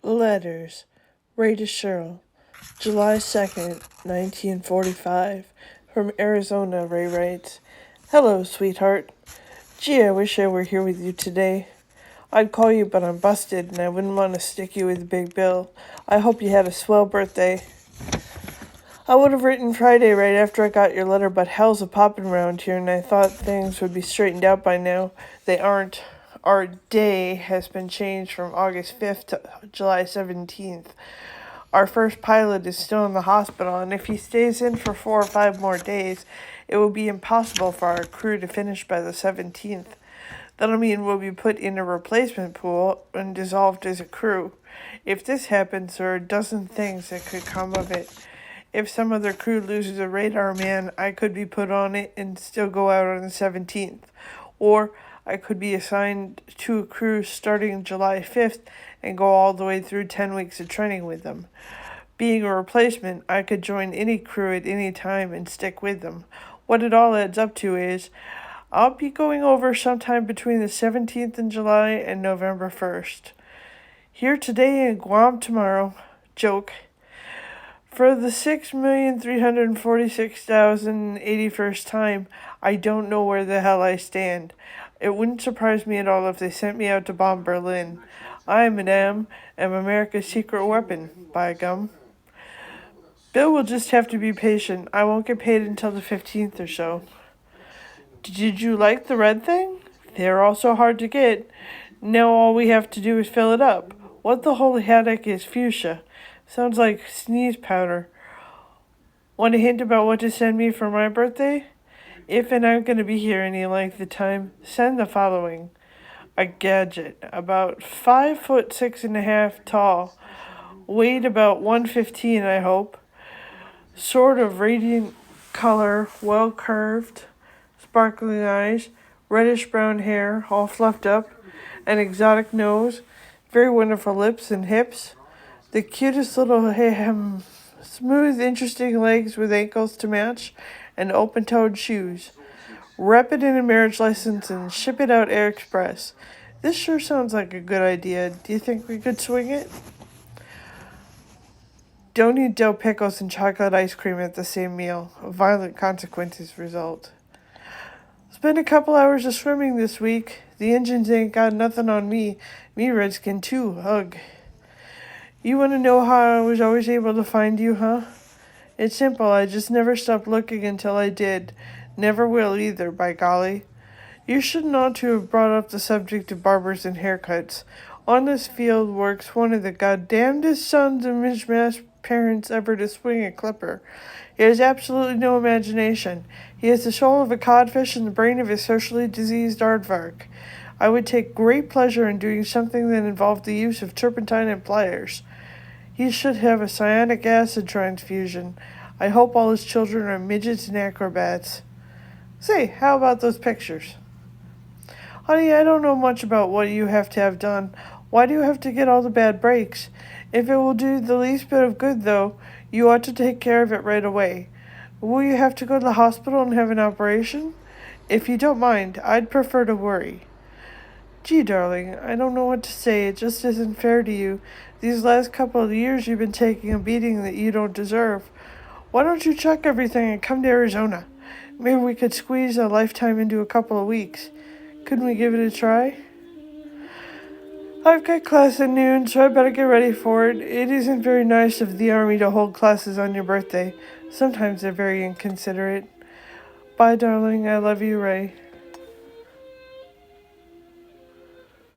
Letters. Ray to Shirl. July 2nd, 1945. From Arizona, Ray writes, "Hello, sweetheart. Gee, I wish I were here with you today. I'd call you, but I'm busted, and I wouldn't want to stick you with a big bill. I hope you had a swell birthday. I would have written Friday right after I got your letter, but hell's a-poppin' around here, and I thought things would be straightened out by now. They aren't. Our day has been changed from August 5th to July 17th. Our first pilot is still in the hospital, and if he stays in for 4 or 5 more days, it will be impossible for our crew to finish by the 17th. That'll mean we'll be put in a replacement pool and dissolved as a crew. If this happens, there are a dozen things that could come of it. If some other crew loses a radar man, I could be put on it and still go out on the 17th. Or I could be assigned to a crew starting July 5th and go all the way through 10 weeks of training with them. Being a replacement, I could join any crew at any time and stick with them. What it all adds up to is, I'll be going over sometime between the 17th in July and November 1st. Here today and Guam tomorrow. Joke. For the 6,346,081st time, I don't know where the hell I stand. It wouldn't surprise me at all if they sent me out to bomb Berlin. I, madame, am America's secret weapon, by gum. Bill will just have to be patient. I won't get paid until the 15th or so. Did you like the red thing? They're all so hard to get. Now all we have to do is fill it up. What the holy heck is fuchsia? Sounds like sneeze powder. Want a hint about what to send me for my birthday? If and I'm going to be here any length of time, send the following. A gadget, about 5'6.5" tall, weighed about 115, I hope. Sort of radiant color, well curved, sparkling eyes, reddish brown hair, all fluffed up, an exotic nose, very wonderful lips and hips, the cutest little smooth, interesting legs with ankles to match, and open-toed shoes. Wrap it in a marriage license and ship it out Air Express. This sure sounds like a good idea. Do you think we could swing it? Don't eat dill pickles and chocolate ice cream at the same meal. Violent consequences result. Spent a couple hours of swimming this week. The engines ain't got nothing on me. Me redskin too. Ugh. You want to know how I was always able to find you, huh? It's simple. I just never stopped looking until I did. Never will either, by golly. You shouldn't ought to have brought up the subject of barbers and haircuts. On this field works one of the goddamnedest sons of mishmash parents ever to swing a clipper. He has absolutely no imagination. He has the soul of a codfish and the brain of a socially diseased aardvark. I would take great pleasure in doing something that involved the use of turpentine and pliers. He should have a cyanic acid transfusion. I hope all his children are midgets and acrobats. Say, how about those pictures? Honey, I don't know much about what you have to have done. Why do you have to get all the bad breaks? If it will do the least bit of good, though, you ought to take care of it right away. Will you have to go to the hospital and have an operation? If you don't mind, I'd prefer to worry. Gee, darling, I don't know what to say. It just isn't fair to you. These last couple of years you've been taking a beating that you don't deserve. Why don't you chuck everything and come to Arizona? Maybe we could squeeze a lifetime into a couple of weeks. Couldn't we give it a try? I've got class at noon, so I better get ready for it. It isn't very nice of the Army to hold classes on your birthday. Sometimes they're very inconsiderate. Bye, darling. I love you, Ray.